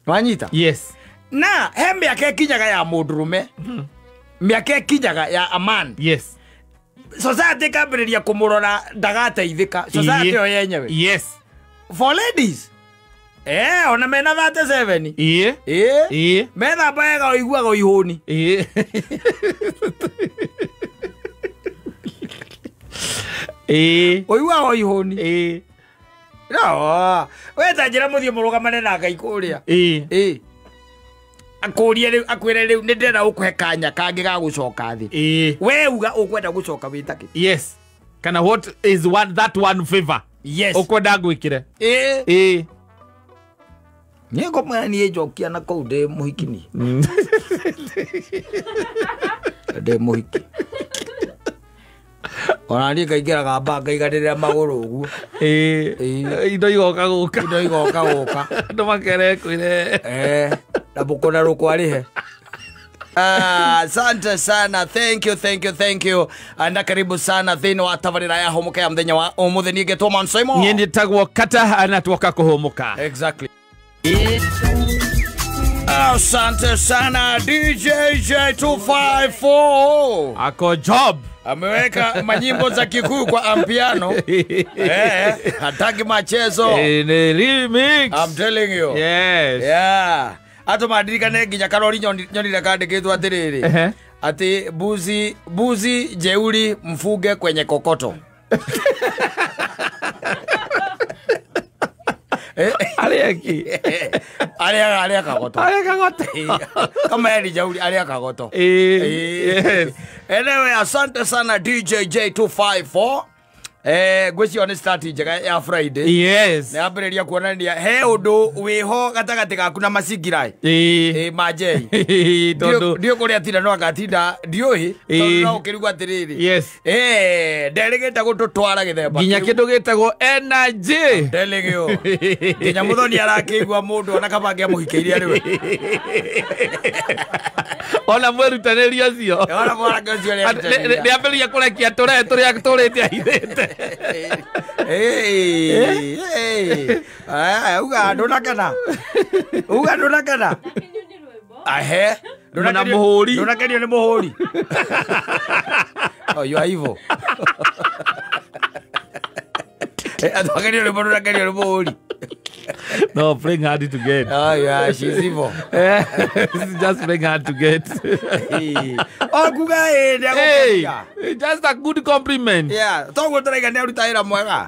Wanyita? Yes. Na he miaka kinyaga ya mundurume. Miaka kinyaga ya a man. Yes. Society kambereria kumurora ndagateithika. Society yo yenyewe. Yes. For ladies. Ona mena 37. Mena baega oiguaga oihuni. Oiguaga oihuni. No, weta njira muthio murugamane na Ngai kuria. Akwire riu ni ndenda ukuhe kanya kangi ga gucoka thi. We uga ukwenda gucoka witake. Yes. Kana what is that one favor? Yes. Ukwenda gwikire. Niego mwana ni ejokia na kou de muhikini. De muhiki. Ona ni kaigera gamba ngaigarira maguru uguo. Indo igoka guka. Indo igoka guka. Ndo makere kwire. Na bukona rukwarihe. Asante sana. Thank you. Anda karibu sana thini wa tabarira ya homuka ya mthenya wa umuthi ni getwo Man Simon. Nyindi tagwo kata anatuoka kuhomuka. Exactly. Asante sana DJ J254. Ako job. Ameweka manyimbo za Kikuyu kwa ampiano. Hataki machezo. Remix. I'm telling you. Yes. Yeah. Ato madirikane nginya karori nyonire kandikitwo atiriri. Ati buzi jeuri mfuge kwenye kokoto. Aliaki. Alia kagoto. Kama yeye jauri alia kagoto. Yes. Anyway, asante sana DJ J254. Gweci on start njega ya Friday. Yes. Na abereria kuonania he undu wiho gatagati gaku na masigirai. Majei. Dio kuria tinda no agatinda dioi tondu no ukirigwa atiriri. Yes. Nderegeta gututwara githemba. Ginya kindu gitagwo energy. Ndelegio. Ginya muthoni arakigwa mundu ona kabangia muhikiria riwe. Ona mwerutanĩria cio. Ona mwaranga cio nĩ ambĩrĩria kũrekia tũrĩa tũrĩte ahithĩte. Uga ndunakena. Ahe. Nduna mũhũri. Ndunakenio nĩ mũhũri. Oh, you are evil. Ndunakenio nĩ mũhũri. No, playing hard to get. Oh yeah, she's evil. Just playing hard to get. Oh, kuga just a good compliment. Yeah, tongo tũraiga nĩ arutaĩra mwega.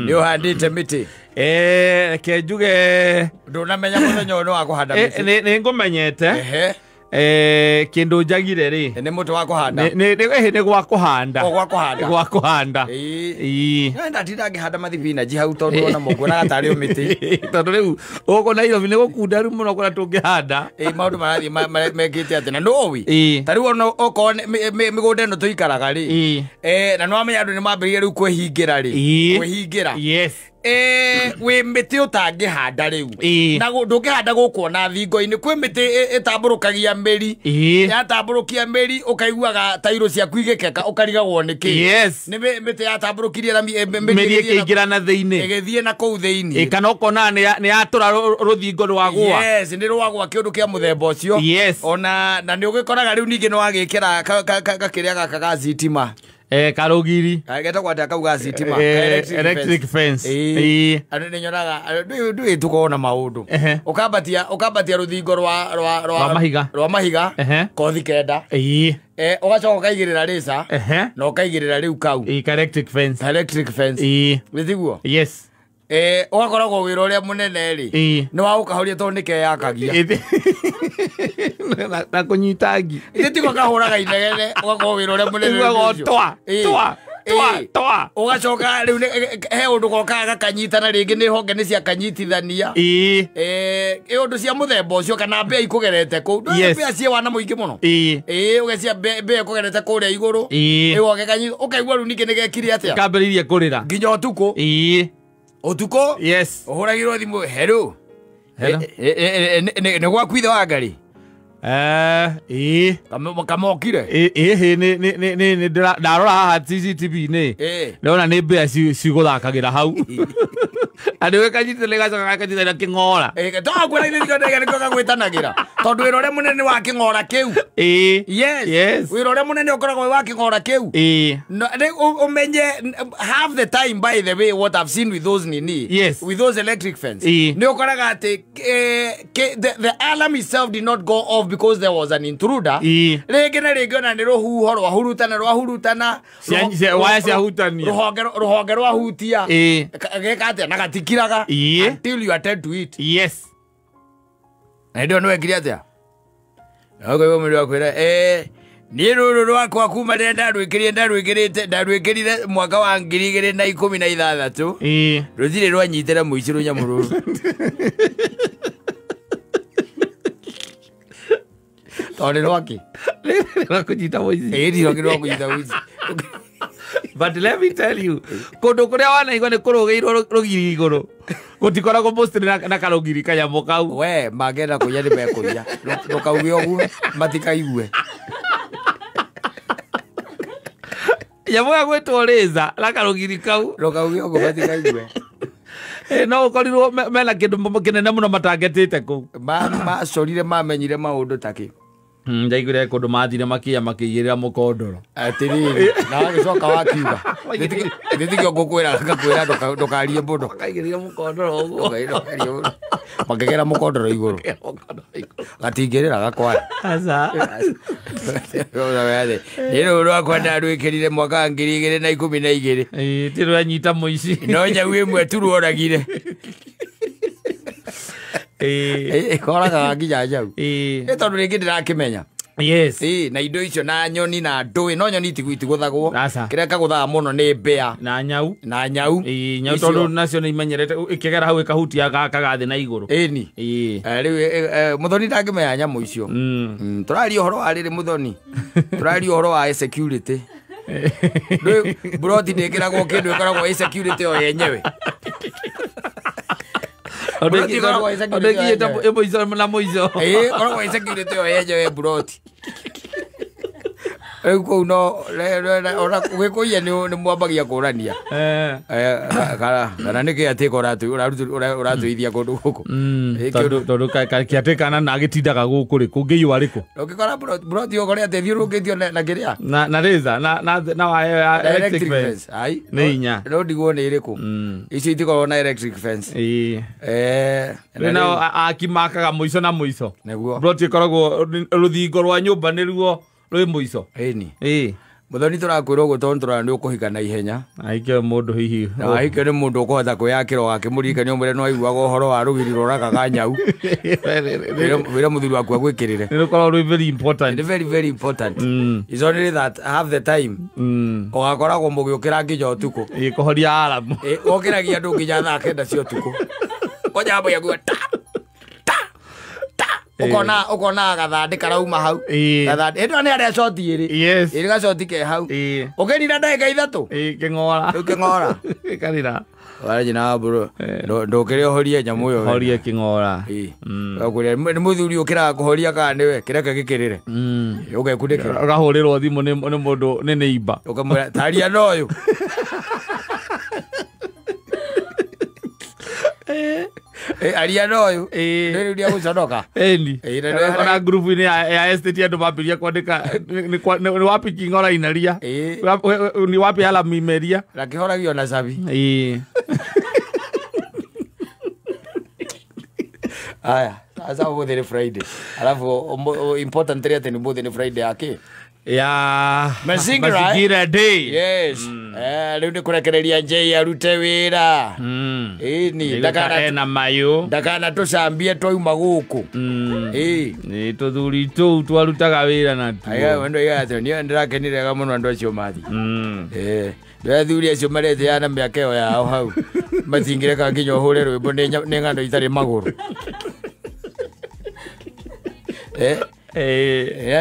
Nĩ ũhandĩte mĩtĩ. Reke njuge ndũnamenya mũthenya ũyũ nĩ wa kũhanda mĩtĩ. Nĩ ngũmenyete. Kindu njagire ri ni mutu wa kuhanda ni gwa kuhanda gwa kuhanda nda tinda ngihanda mathibina ji hau tondu ona mungu na gatari umiti tondu riu uko na iro ni gukunda ri muno kora tungihanda maundu marathi mekite atena no wi tari wona oko migunda no tuikaraga ri na no amenya andu ni mambiririe riu kwehingira yes we miti utangihanda riu na ndungihanda guku na thingo-ini kwi miti itamburukagia meri yatamburukia meri ukaiguaga tairo ciaku igikeka ukarigagwo niki ni miti yatamburukirie na meri ikiingira na thiini igithie na kuu thiini kana ukona ni atura ruthingo rwagwa yes ni rwagwa kiundu kia muthemba ucio ona na ni ugikoraga riu ningi no agikira kakiria gaka ga zitima karugiri ageta kwata kauga sitima electric fence anu ni nyonaga ndu tukona maundu ukambatia ruthingo rwa mahiga kothi kenda ugacoka ukaigirira risa na ukaigirira riu kau electric fence withiguo yes ugakoragwo wira uria munene ri ni wa ukahoria tondu nikeyakagia na kunyitangi itiko kahuraga inegene ugakorwo wira uria munene twa ugacoka riu he undu gokaga kanyitana ringi ni honge ni cia kanyitithania undu cia muthemba ucio kana mbea ikugerete ku mbea cia wana muingi muno ugecia mbea ikugerete kuria iguru ugoke kanyita ukaigua riu ningi nigekire atia kambiririe kurira nginya utuku utuko yes uhuragirwo thimu hello ni gwaku ithe wa ngari kama okire ni ndarora haha CCTV ni ndona ni mbea ciguthakagira hau andi we kanyitele gacoka kanyitele king'ora tokwira ini ndega niko gagwitanagira tondu wira uria munene wa king'ora kiu yes wira uria munene ukoragwo wa king'ora kiu umenye half the time, by the way, what I've seen with those with those electric fence ni ukoraga ati the alarm itself did not go off because there was an intruder. Rege na rege na rohuho rwahurutana waya cia hutania ruhonge rwahutia geka atia na gatikiraga until you attend to it. Yes, na ndio no ekiria atia ogo muri wakwira ni ruru rwakwa kuma ndarwikirire mwaka wa 2016 ruzire rwanyitira muici runyamururu tone rwaki rwakujita muici rwakujita muici. But let me tell you, kundu kuria wanaigua ni kurugiirwo rugiri iguru gutikoragwo post na karugiri kanyamo kau we magenda kuya ni mekuya ndukauge uguo matikaigue yamuga gwetwo reza la karugiri kau ndukauge uguo matikaigue no ukorirwo mena kindu kinene muno matangetite ku macorire mamenyire maundu taki ndaigire kundu mathire makia makiyirira mukondoro atiriri na gicoka wakiuga nditigio ngukwira ndukarie mundu kaigirira mukondoro uguo makigera mukondoro iguru gatingirira gakwa asa niro rwakwa ndarwikirire mwaka wa 2012 tiro anyita muici no nyau imwe turuoragire koraga nginya njau tondu ringi ndirakimenya yes na indo icio na nyoni na ndui no nyoni itigũthagwo kiria kagũthaga muno ni mbea na nyau nyau tondu nacio ni imenyerete ikigera hau ikahutia kagathi na iguru ni riu muthoni ndangimenya nyamu icio turaria uhoro wa riri muthoni turaria uhoro wa security broti ndikiragwo kindu ikoragwo security o yenyewe odegiyeta emoizo na moizo koragwo security o yenyewe broti eko no ora gwikuia ni mwambagia kurania kana niki atiko uratuithia kundu guku tondu kiatikana na agitindaga guku ri kungiyu ariku ukikora broti ukore ati thiurukitio na kiria na reza na wa electric fence ai ni inya no ndigwo ni iriku icio itikorwo na electric fence na akimakaga muico na muico neguo broti koragwo ruthingo rwa nyumba niruo rwi muico muthoni turakwira uguo tondu turani ukuhika na ihenya aikio mundu hihi aikio ni mundu ukuhota kwiyakira wakimurikania umure no aiguaga uhoro wa rugiri rurakaga nyau wira muthuri waku agwikirire ni rukorwo rwi very important, very important. It's only that half the time ugakoragwo mugiukira nginya utuku ikuhoria alamu ukiragia andu nginya thaa 9 cia utuku konyambo yaguo ukona gathandi karauma hau gathandi ndo ni aria shoti iri gacoti ke hau ukirira ndagika 3 king'ora karira warajina bro ndukire horia nyamu yo horia king'ora akuria ni muthuri ukira kuhoria kana niwe kireka gikirire ugekundikira ugahurirwo thimu ni mundu ni neighbor ukamwira taria noyo aria noyo ndio ndio guconoka ona group ni ya estate andu mambiria kwandika ni wapi king'ora inaria ni wapi hala mimeria la kihoragio na sabi aya sasa ubo Friday alafu important area ni both ni Friday yake Mazingira Day. Yes. Leo ni kurekereria J arute wira. Ni ndakana mayo. Ndakana tucambie twauma guku. Ni tuthuri tu twarutaga wira na tu. Aya wendo ya ni ndirakenire ga muno andu acio mathi. Ndathuri acio marete yana miaka yo yao hau. Mathingire ka nginya hure rwimbo ni ng'ando itari maguru.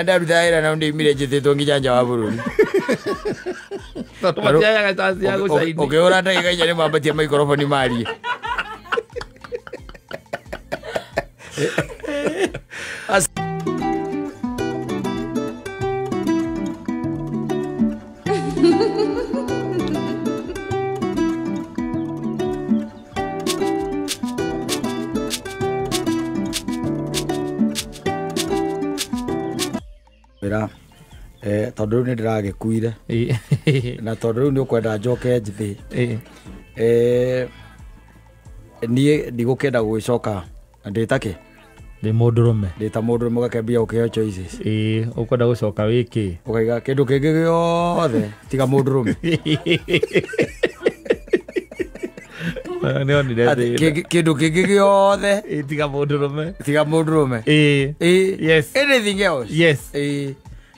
Ndaruta ira na ndi mire njititwo nginya wa bururi ukiura ndagika inya ni mambatia maikoroboni marie Wira tondu ni ndiragikuire na tondu ni ukwenda njoke njithi nie ndigukenda gwicoka nditake ndi mundurume ndita mundurume gakembia ukiheo choices ukwenda gucoka wiki ukaiga kindu kingi giothe tiga mundurume kindu kingi giothe tiga mundurume yes anything else yes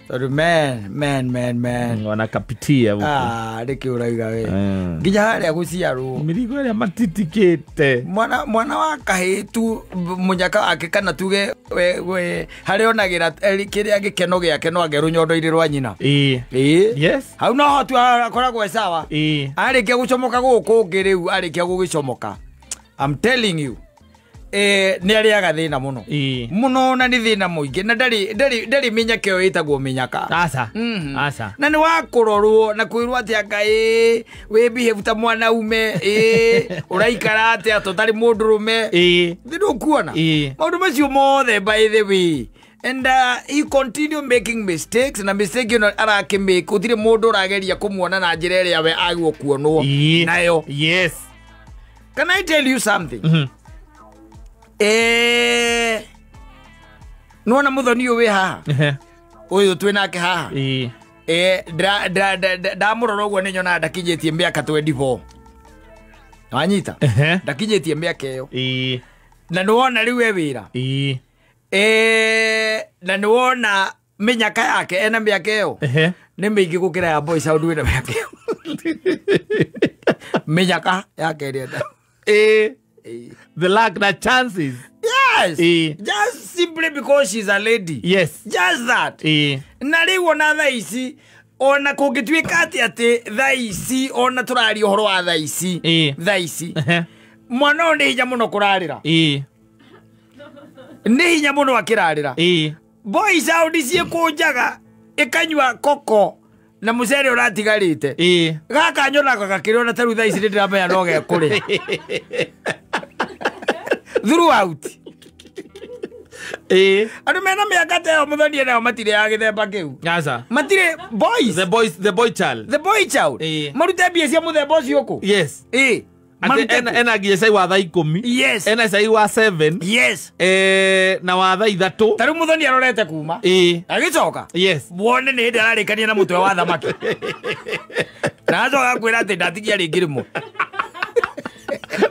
so man wanakapitia huko ndiki uraiga we nginya haria guciarwo mirigo ya matitikite mwana wa kahitu munyaka ake kana tuge we haria onagira kiria gikeno giake no ageru nyondo-ini rwa nyina yes hau no hotu akoragwo sawa arikia gucomoka guku ngiriu arikia gugicomoka I'm telling you ni ariaga thina muno na ni thina muingi na ndari minyaka yo itagwo minyaka asa na ni wakurorwo na kwirwo ati Ngai we behave ta mwana ume uraikara ati atotari mundurume thiru kuona maundu macio mothe by the way and he continue making mistakes na mistake you know arakimake utire mundu urageria kumuona na njira iria we agwo kuonwo nayo yes can I tell you something nona muthoni uyu wi haha uyu twinake haha ndamurora uguo ni nyona ndakinyitie miaka 24 wanyita ndakinyitie miaka iyo na niwona riu e wira na niwona minyaka yake ena miaka iyo ni mingi gukira ya boy sound wina miaka iyo minyaka yake rienda the lack the chances yes just simply because she's a lady yes just that na riu ona thaici ona kungituika ati thaici ona turari uhoro wa thaici mwana ni hinya muno kurarira ni hinya muno akirarira boy sound cie kunjaga ikanywa koko na mucere uratigarite gaka nyona gakiri ona taru thaici ndiramenya no gekuri throughout andu mena miaka teo muthoni nayo matire ya githemba kiu matire boys the boy child marute mbia cia muthemba ucio ku yes ena nginya cai wa thaa 10 yes ena cai wa 7 yes na wa thaa 3 taru muthoni arorete kuma agicoka yes wone ni hindi ararikania na mutwe wa thamaki na acoka kwira ati ndatigia ringi rimwe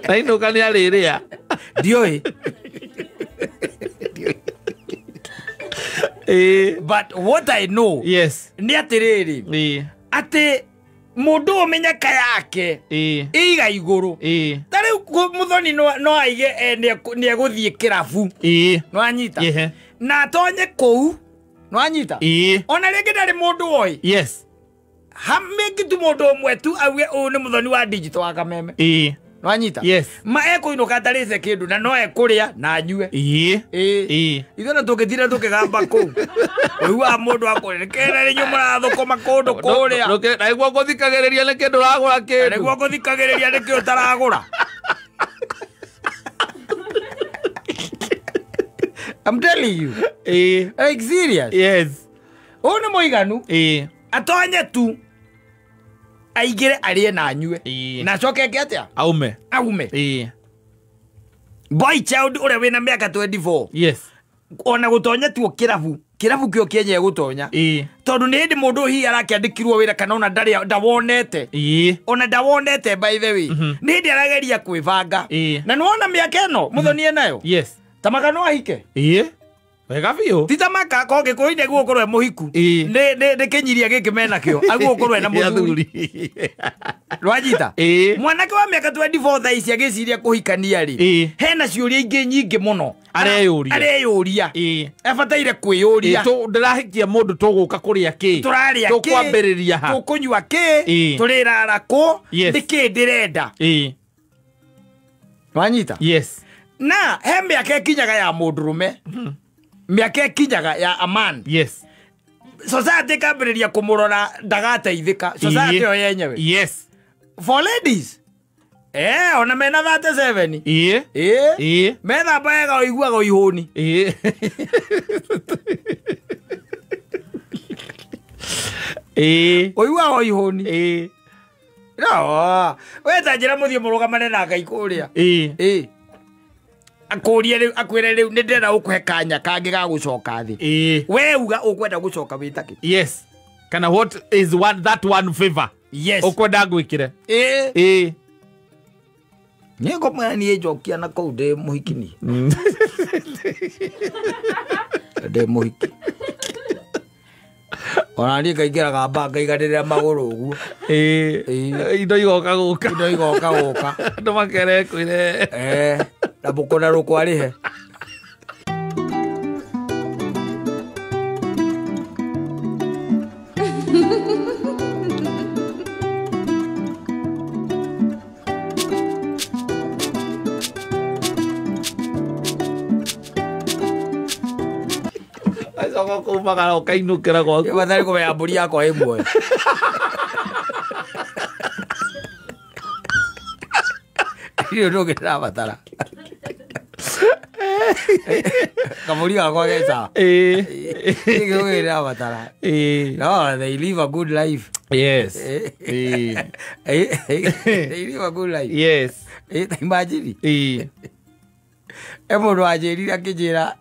na inuka ni ariria ndioi but what I know yes ni atiriri ati mundu umenyaka yake iga iguru tari muthoni no aige ni eguthie kirabu no anyita na atonye kou no anyita ona ringi ndari mundu oi yes hameki tu mundu umwe tu awe ni muthoni wa digital wa kameme no anyita yes ma ekuinuka tarice kindu na no ekuria na anyue ithona tukithira tukigamba ku uyu wa mundu akurekera ri nyumura thukuma kundu kuria na iguo guthikagiriria ni kindu ragura kindu na iguo guthikagiriria ni kindu taragura I'm telling you like serious yes onu moiganu atonye tu aigire arie na anyue na coke ke atia aume boy child ure wina miaka 24 yes ona gutonya tu kirabu kio kienye gutonya tondu ni ndi mundu hi arakiandikirwo wira kana ona ndawonete ona ndawonete by the way ni ndi arageria kwivanga na nuona miaka eno muthoni nayo yes tamaka no ahike wega biu titamaka koge koine gukorwe muhiku ne kinyiria giki mena kio agukorwe na muthuri rwajita mwanake wa miaka 24 thaici agiciria kuhikania ri hena ciuria ingi nyingi muno areyuria abataire kwiyuria ndirahikia mundu tuguka kuria ki tukwambiriria ha tukunywa ki turirara ku ndiki ndirenda rwanyita yes na he miaka kinyaga ya mundurume miaka kinyaga ya aman yes society kambiriria kumurora ndagateithika society yo yenyewe yes for ladies ona mena 37 mena baega oiguaga oihuni Oigua o ihũni. No, weta njĩra mũthiĩ mũrũgamane na Ngai kũrĩa. Akũria rĩu akwĩre rĩu nĩ ndĩrenda gũkũhe kanya kangĩ ga gũcoka thĩ. We uga ũkwenda gũcoka wĩta kĩ? Yes. Kana what is that one favor? Yes. Ũkwenda ngwĩkĩre? Niĩ ngũmwĩra niĩ njokia na kũu ndĩ mũhiki ni. Ndĩ mũhiki. Ona niĩ ngaingĩraga mba ngaiganĩrĩra magũrũ ũguo. Indo igoka gũka. Indo igoka gũka. Andũ makere kwĩre. Na mũkona rũkwa rĩhe. Soko kumagara ukainukira gwaku. Wathari kumenya mbũri yakwa ĩmwe. Iyo ndio ngĩrabatara. Kamũri gakwa geca. Iyo ngĩrabatara. No, they live a good life. Yes. They live a good life. Yes. Imagine. Mũndũ wanjĩrire akĩnjĩra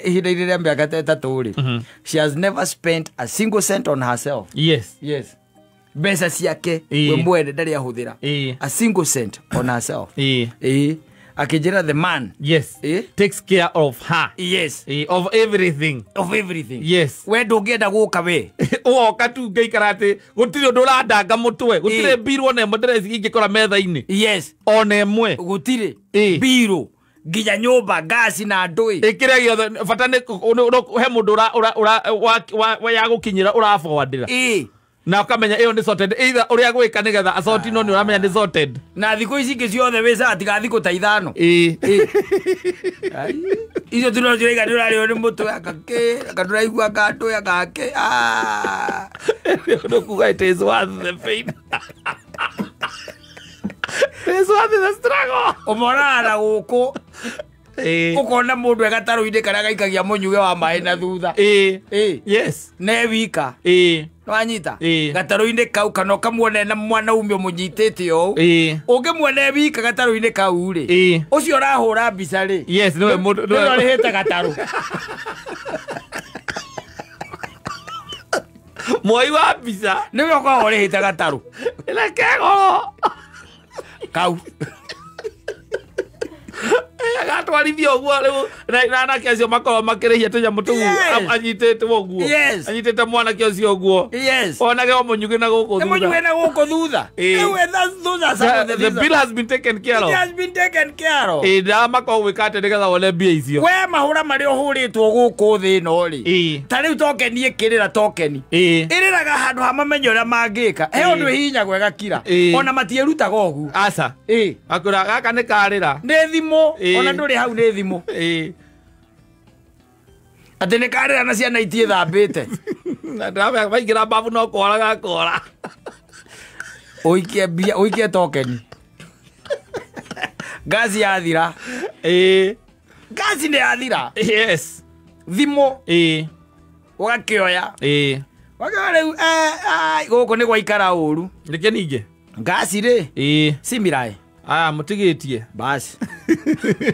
ihinda-inĩ rĩa mĩaka ta ĩtatũ rĩ, she has never spent a single cent on herself. Yes. Yes. Mbeca ciake we mwene ndarĩ ahũthĩra a single cent on herself. Akĩnjĩra the man. Yes. Takes care of her. Yes. Of everything. Of everything. Yes. We ndũngĩenda gũka we. Woka tu ngaikara atĩ gũtirĩ ũndũ ũrandanga mũtwe, gũtirĩ mbirũ ona ĩmwe ndĩreci ingĩkora metha-inĩ. Yes. Ona ĩmwe. Gũtirĩ mbirũ. Nginya nyũmba gasi na ndũĩ ĩkĩrĩa gĩothe bata nĩ he mũndũ ya gũkinyĩra ũraforwardĩra na ũkamenya ĩyo nĩ sorted either ũrĩa gwĩka nĩgetha asoti no nĩ ũramenya nĩ sorted na thikũ ici ingĩ ciothe wĩca atiga thikũ ta ithano icio tu no ciraiga nĩ ũrarĩo nĩ mũtwe akandũraigua ngandũya gake kuga it is worth the pain. It is worth the struggle. Ũmonaga na gũkũ ũkona mũndũ egatarũ-inĩ karĩa gaikagia mũnyuge wa maĩ na thutha. Yes. Ne wika. Wanyita. Gatarũ-inĩ kau kana ũkamuona na mwana umio mũnyitĩte ũũ. Ũngĩmuona wika gatarũ-inĩ kau rĩ. Ũcio ũrahũra mbica rĩ. Yes, no mũndũ no rĩhĩte gatarũ. Mwai wa mbica. Nĩwe ũkoragwo rĩhĩte gatarũ. Reke goro. Kau. Agatwarithia ũguo rĩu na anake acio makorwo makĩrĩhia tũnyamũ tũu anyitĩte ũguo. Anyitĩte mwanake ũcio ũguo. Onage o mũnyugĩ na gũkũ thutha. Mũnyugĩ na gũkũ thutha. The bill has been taken care of. It has been taken care of. Ndawa makorwo gwĩka atĩ nĩgetha wone mbia icio. We mahũra marĩa ũhũrĩtwo gũkũ thĩ ĩno rĩ. Ta rĩu tokeni ĩkĩrĩra tokeni. Ĩrĩraga handũ ha mamenye ũrĩa mangĩka. He ũndũ ĩhihinyagwo ĩgakira. Ona matiĩrutaga ũguo. Aca. Akũra gaka nĩ karĩra. Nĩ thimũ. Ona ndũrĩ hau nĩ thimũ. Atĩ nĩ karĩra na ciana itiĩthambĩte. Waingĩra mbabu no kora gakora. Ũikie mbia, ũikie tokeni. Gazi yathira. Gazi nĩ yathira. Yes. Thimũ. Ũgakĩoya. Wakaga rĩu gũkũ nĩ gwaikara ũru. Reke ningĩ. Gazi rĩ. Simiraĩ. Mũtigĩtie. Basi.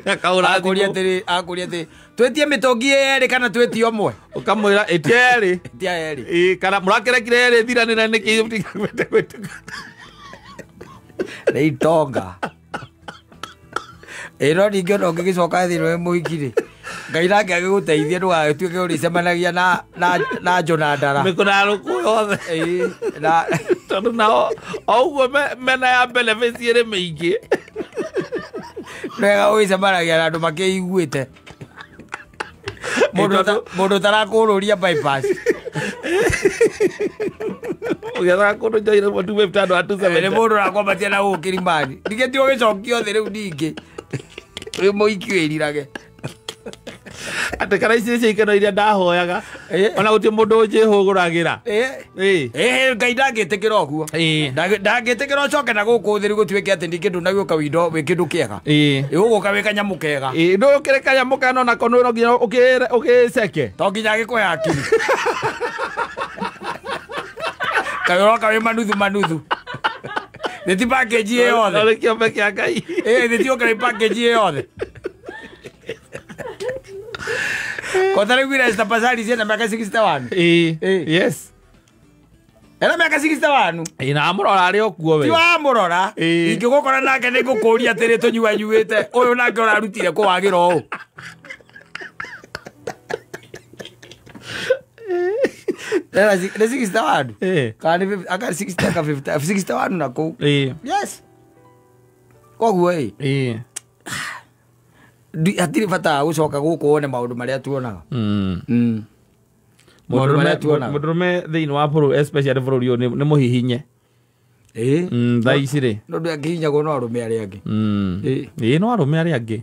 Akũria atĩrĩ twĩtie mĩtũngi yerĩ kana twĩtie ũmwe. Ũkamwĩra ĩtia yerĩ. Ĩtia yerĩ. Kana mũrakĩrekire yerĩ thiranĩra nĩkĩ mũtigĩte gwĩtuka. Nĩ itonga. No ningĩ ona ũngĩgĩcoka thĩ nĩwe mũhiki rĩ. Ngai nake agĩgũteithia ndũgagĩtuĩke ũrĩcemanagia na Jonadara. Mĩkũnarũkũ yothe. Tondũ nao o ũguo mena ya benefits ĩrĩ mĩingĩ. Wega ũgĩcemanagia na andũ makĩiguĩte. Mũndũ tarakũrũria bypass. Ũgĩethaga kũndũ njoire mũndũ wĩbitandũ atuceme. Nĩ mũndũ ũrakwambatia na gũkũ Kilimani. Ningĩ ti ũgĩcokio thĩ rĩu ningĩ. Wĩ mũhiki wĩrirage. Atĩ kana ici nĩcio ikeno iria ndahoyaga ona gũtirĩ mũndũ ũnjĩhũgũragĩra. Ngai ndangĩtĩkĩra ũguo. Ndangĩtĩkĩra ũcoke na gũkũ thĩ gũtuĩke atĩ nĩ kĩndũ na gĩũka wĩ kĩndũ kĩega. Ũgũka wĩ kanyamũ kega. Ndũkĩrĩ kanyamũ kana ona kono no nginya ũgĩceke. To nginya agĩkũhe akiri. Kayoka we manuthu. Neti package yothe. Ole kiombe kia Ngai. Neti oka package yothe. Kotare gwira esta pasari zena miaka 61. Yes. Era miaka 61. Ina amurora ari okuo we. Ti wa amurora. Ingigukora nake ni ngukuria atiri tunyuanyuite. Uyu nake urarutire kuwagira u. Era 61. Kani aka 60 aka 50 61 na ku. Yes. Koguo atiri bata gucoka guku wone maundu maria tuonaga. Maundu maria tuonaga. Murume thiini wa buru especially bururi uyu ni muhihinye. Thaici ri. No ndu akihinya go no arume ari angi. No arume ari angi.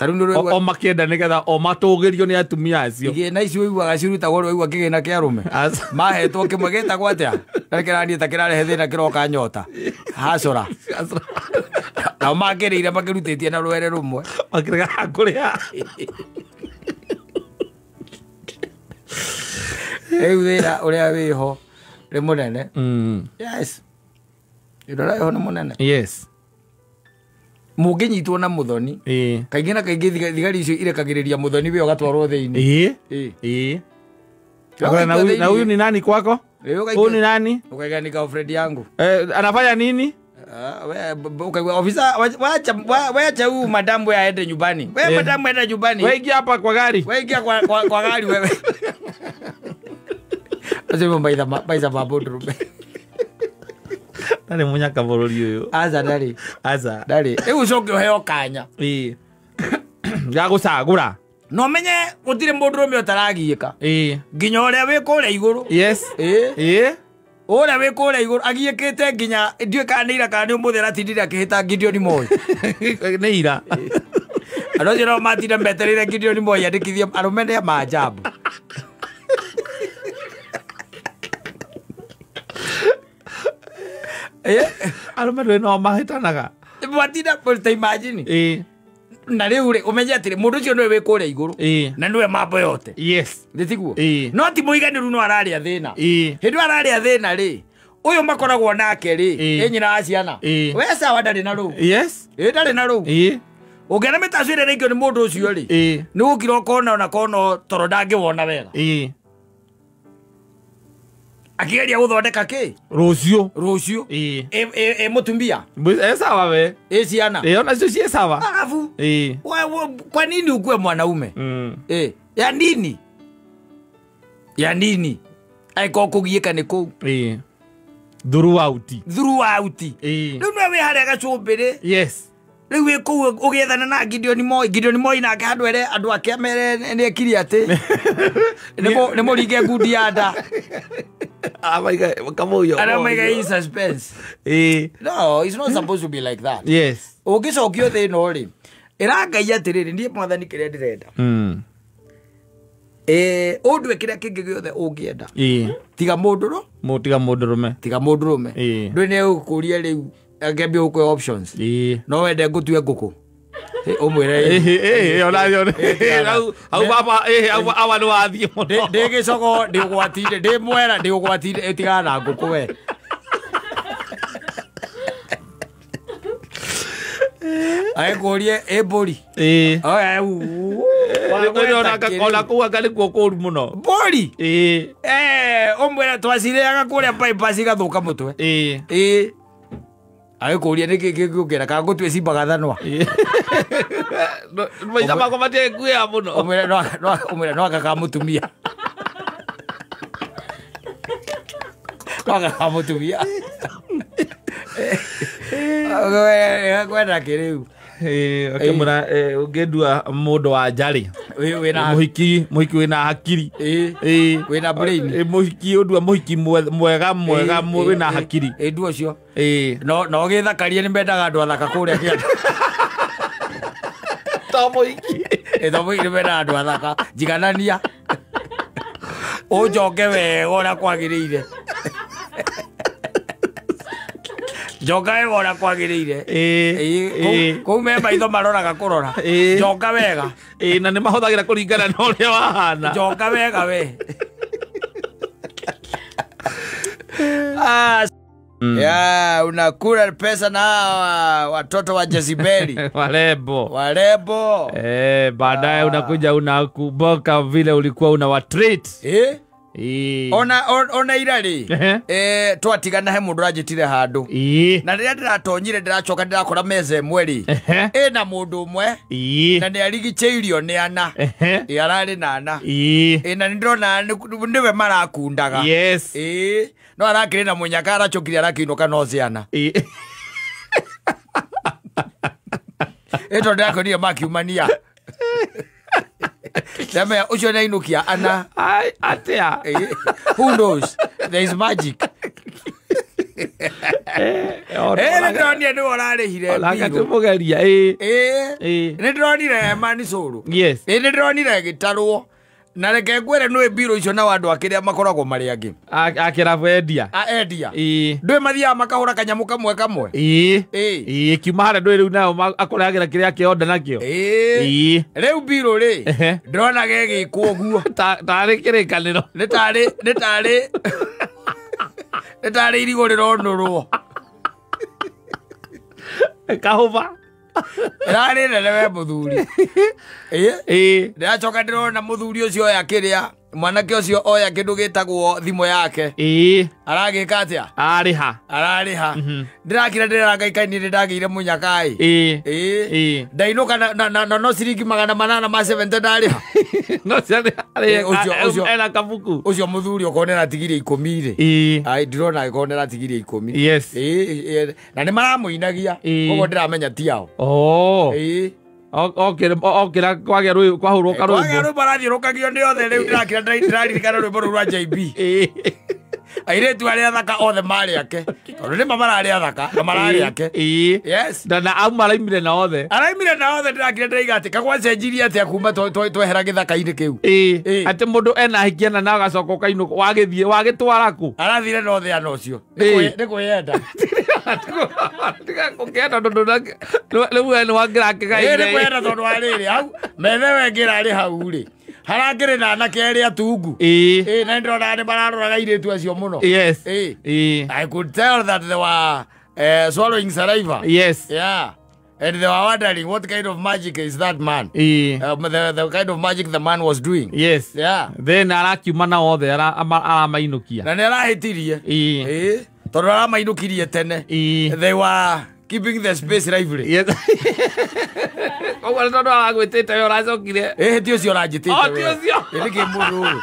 O makienda nigetha o matugirio ni atumia acio. Ige na icio uiguaga cirutagwo rwo kigina kia arume. Mahetwo kimwe getagwo atia. Ndarikirani ta kirarehe thina kiroka nyota. Hacora. Na makirire makirutitie na rwere rumwe. Makirega kuria. Wira uria wiho ri munene. Yes. Irora yo na munene. Yes. Munginyitwo na muthoni. Kaingĩ na kaingĩ thigari icio irekagĩrĩria muthoni we ugatwarwo thĩinĩ. Na huyu ni nani kwako? Huyu ni nani? Ukaiga ni girlfriend yangu. Anafanya nini? Ofisa wacha huyu madamu aende nyumbani. Wewe madamu aende nyumbani. Wewe ingia hapa kwa gari. Wewe ingia kwa gari wewe. Lazima mbaida babodrume. Nari munyaka bururi uyu. Aza ndari. Ndari. Ucoke uheo kanya. Ya gucagura. No menye gutire mudrume utaragiika. Nginya uria wi kuria iguru. Yes. Uria wi kuria iguru agiikite nginya ndue kanira kana umuthera tindira kihita Gideon Moi. Ni ira. Aro no matira meterire Gideon Moi andikithie arumene maajabu. Arume no mahitanaga. Matira ta imagine. Na riu ri umenye atiri mundu ucio niwe wi kuria iguru na niwe mambo yote. Yes. Nditiguo. No ti muiganiru no araria thina. Hindu araria thina ri. Uyu makoragwo nake ri. Nyina aciana. We sawa ndari na ru. Yes. Ndari na ru. Ungena metacwire ringio ni mundu ucio ri. Ni gukira kona na kona toro ndangĩwona wega. Akigeria guthondeka ki? Rucio. Mutumia. Sawa we. Ciana. Ona cio cie sawa. Alafu. Kwa nini ukue mwanaume? Ya nini? Aiko kugieka ni ku. Throughout. Riu we haria gacumbire. Yes. Riu we ku ugiethana na Gideon Moi na andu ere andu ake mere ni ekiri ati. Ni muringe ngudi ya nda. Amaiga in suspense. No, it's not supposed to be like that. Yes. Ugicokio thino ri. Irangai atiriri ndie mwathani kiria ndirenda. Undu kiria kingi giothe ungienda. Tiga mundu no? Tiga mundurume. Ndwene ukuria riu agembe ukwe options. No wende ngutue nguku. Umwire au baba awa no athie muno. Ndigicogo ndigwatire ndimwera ndigwatire etigana nguku we. Aikurie ebori. Ona kuwa kali kuru muno. Bori. Umwira twacire agakuria pipe cigathuka mutwe. Aikuria nigikukira ka ngutwe cimbaga thanwa. Maitha makwa matie kuya muno. Umwira no akaka mutumia. Akaka mutumia. Kwenda kiriu. Akimura ungedua mundu wa njari. Muhiki wina hakiri. Wina brain. Muhiki udua muhiki mwega wina hakiri. Ndu ucio. No githakarie ni mendaga andu athaka kuria kianda. To muhiki. To muhiki ni mendaga andu athaka. Jiganania. Ujoke wega uria kwagiriire. Joka wega uria kwagiriire. Kou me maitho maroraga kurora. Joka wega. Na ni mahuthagira kuringana na uria wahana. Joka wega we. Ya, unakula pesa na watoto wa Jezebeli. Walebo. Baadaye unakuja unakumbuka vile ulikuwa unawatreat. Ona irari twatigana he mundu rajitire handu na riria ndiratonyire ndiracoka ndirakora meza mweri na mundu umwe na ni arigiceirio ni ana arari na ana na ndirona niwe marakundaga no arakire na munyaka aracokire arakiinuka no ciana eto ndakonire makiumania Dama ucio na inukia ana atia who knows there is magic ndonire ni orarihire laka tumugeria ndonire mani curu yes ndonire gitarwo na reke ngwere nwe biro icio na wandu akiria makoragwo mari angi akira wendia ndwe mathia makahura kanyamu kamwe kiumahara ndwe riu nao akoragira kiria kionda nakio riu biro ri ndrona gegikwo guo tari kirikaniro ni tari irigo rironurwo kahuba rari nene muthuri ndiracoka ndirona muthuri ucio oya kiria mwanake ucio oya kindu gitagwo thimu yake aragika atia arariha ndirakira ndirangaikaini ndagire munyakai ndainuka na no ciringi 800 ma 70 ndariha no ucio ena kabuku ucio muthuri ukonera tigire 10 ai ndirona akonera tigire 10 yes na ni maramuinagia koguo ndiramenya tiao okira kwagya rwi kwahurwo karumbo kwagya rwi barathiurukagio ni othe riu ndirakira ndaririkana rwimbo rwa JB airetu aria thaka othe mari ake tondu ni marari athaka na marari ake yes na au maraimire na othe ndirakira ndaiga ati kagwacenjirie ati akuma twehera githaka-ini kiu ati mundu ena hikiana na agacoka kainuka wagitwara ku arathire no thia no cio ni kwiyenda kugenda tondu riu ene wangirake gaire ni kwiyenda tondu ariri au methe wengira ari hau ri harangire na anake eri atungu na ndona ni mararoraga iretu acio muno yes I could tell that they were swallowing saliva yes yeah and they were wondering what kind of magic is that man the kind of magic the man was doing yes yeah then arakiuma na othe aramainukia na ni arahitirie tondu aramainukirie tene they were keeping the space lively yes owa tondu aragwitite we uracokire ti ucio uranjitite we ni kimundu uyu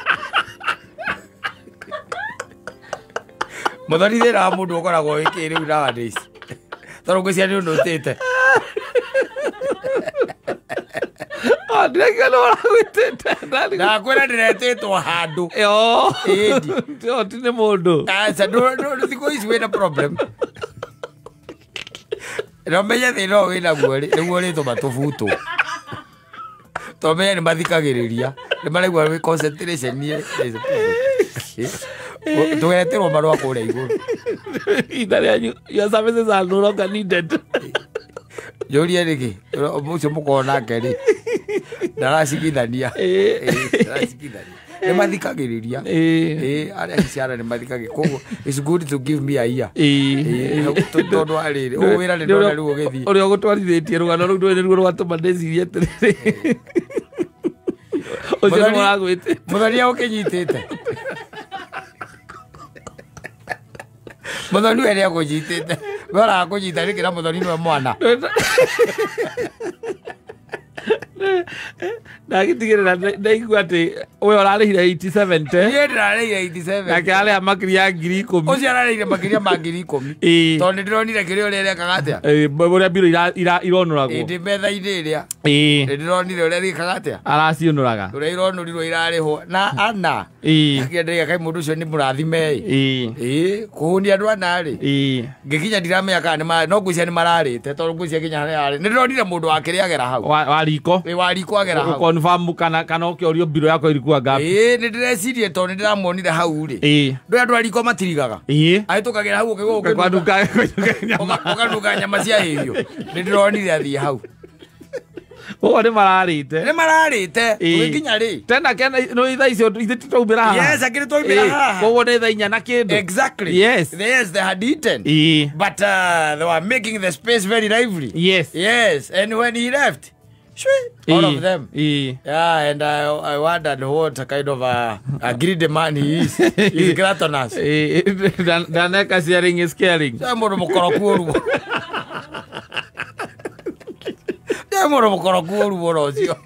muthorithira mundu ukoragwo wiki riu nowadays tondu ngwiciria ni undu utite ndireka no uragwitite ndakwira ndiretitwo handu ti ni mundu thiku ici wina problem no menye thina wina guo ri niguo rituma tubutwo tomenye ni mathikagiriria ni maraigua concentration tugeterwo marua kuria iguru your services are no longer needed Joria riki ucio mukona nake ri ndaracigithania ni mathikagiriria aria ciara ni mathikagiriria koguo it's good to give me a ear tondu ariri wira ni ndona riu ugithi uria gutwarithitie rugano ru ndwe niruo rwatuma ndecirie atiriri ucio ni muragwite muthania ukinyitite muthoni we niakunyitite wera akunyita rikira muthoni niwe mwana ndagitigirira ndaigua ati we urarihire 87 nie ndirarihire 87 nake aria makiria 10,000 ucio ararihire makiria ma 10,000 tondu ndironire kiria uria rekaga atia uria biro ironuragwo ndi metha-ini iria ndironire uria rikaga atia aracionuraga uria ironurirwo irarihwo na ana akienderia kai mundu ucio ni murathime kuhunia andu ana ri ngikinya ndiramenya kana no ngwiciria ni mararite tondu ngwiciria kinya haria ari ndironire mundu wakiriagera hau wariko wariko agera hau confirm kana ukiorio biro yako ilikuwa ngapi ni ndirecirie tondu ndiramonire hau ri ndu andu ariko matirigaga ahitukagira hau ukigwo ukanuka nyama cia hirio ni ndironire athie hau O ni mararite. Ni mararite. Ugikinya ri. Tena kena no itha icio ititaumbira haha. Yes, akiri toimbira haha. Koguo ni tha inya na kindu. Exactly. Yes. Yes, they had eaten. But they were making the space very lively. Yes. Yes, and when he left, all of them. Yeah, and I wondered what kind of a greedy man he is. He's gluttonous. Daneka sharing is caring. Moro mukoroku oru. Moro mukoroku oru moro ucio.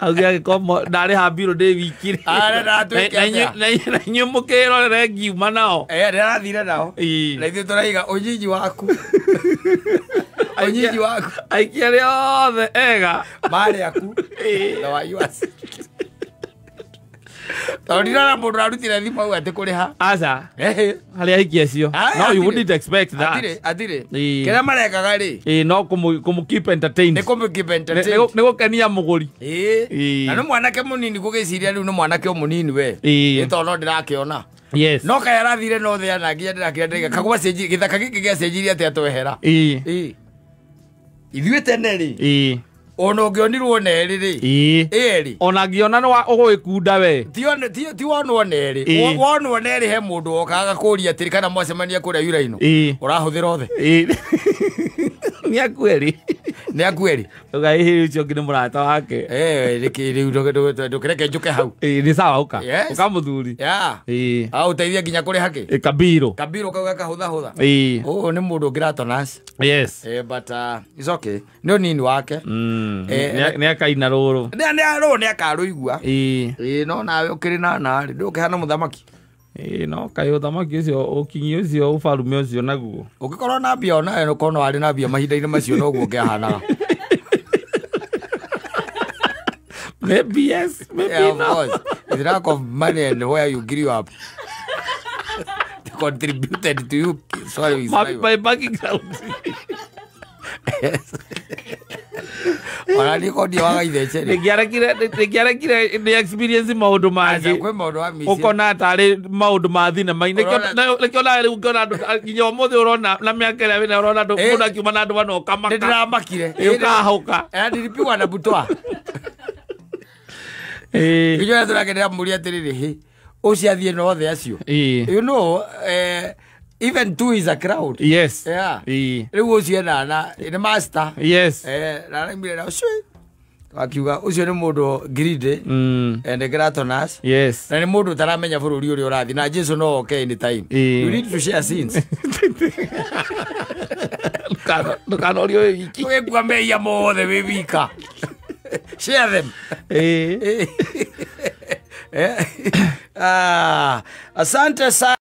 Agia komo ndari habiro de wikire. Ara na twikenya. Na nyumukiro regi manao. Ndirathire nao. Na ithu turaiga unyinyi waku. Unyinyi waku. Aikia othe ega. Mari aku. Na wa yuas. Tondira mundu arutire thimu au ati kuriha. Aca. Hari aikia cio. No, you wouldn't expect that. Atire. Kira marekaga ri. No kumu keep entertained. Ne kumu keep entertained. Ne gukenia muguri. Na no mwanake munini gugiciria riu no mwanake munini we. Ito no ndirakiona. Yes. No kaya rathire no thia na ngia ndirakira ndika kagwa cenji githaka giki gia cenjiria ati atwehera. Ithuĩ tene ri. Ona ngionirwo neri ri. Eri. Ona ngiona no ugwikunda we. Ti wonwo neri. Wonwo neri he mundu okaga kuria atiri kana mwacemania kuria yuraino. Urahuthira othe. Ni akweri. Ni akweri. Ugai ucio ngine murata wake. Riki riu ndukireke njuke hau. Ni sawa uka. Ukamuthuri. Au teithia nginya kuri hake. Kabiro kauga kahutha hutha. Ni mundu ngiratonasi. Yes. But it's okay. No nini wake. Ni akaina ruru. Ni akaruigua. No nawe ukiri na nari ndukihana muthamaki. No kayo thamaki ucio ukinyi ucio ufarume ucio naguo. Ugikorwo na mbia ona no kono ari na mbia mahinda-ini macio no guo ngihanaga. Maybe yes, maybe yeah, no. Of course. It's lack of money and where you grew up. They contributed to you. Sorry, my banking account. Yes. Ona ni ko dia waga ithece ni giarekire ni experience maundu mangi kwe maundu wa misi ukona tari maundu ma thina maine kiona riu kiona nginya umuthi urona na miaka ria wina urona mundu akiuma na andu bano kamaka ndiramakire ukahuka ndiripigwa na butwa nginya turakenera muri atiriri hi uciathie no the acio you know even two is a crowd. Yes. Yeah. Riu ucio na ni master. Yes. Na mire na ucio akiuga ucio ni mundu greedy and gluttonous. Yes. Na ni mundu taramenya bururi uri urathi na Jesu no okay any time. You need to share sins. Kana uri wiki. We kwa meya mothe we wika. Share them. Asante sana.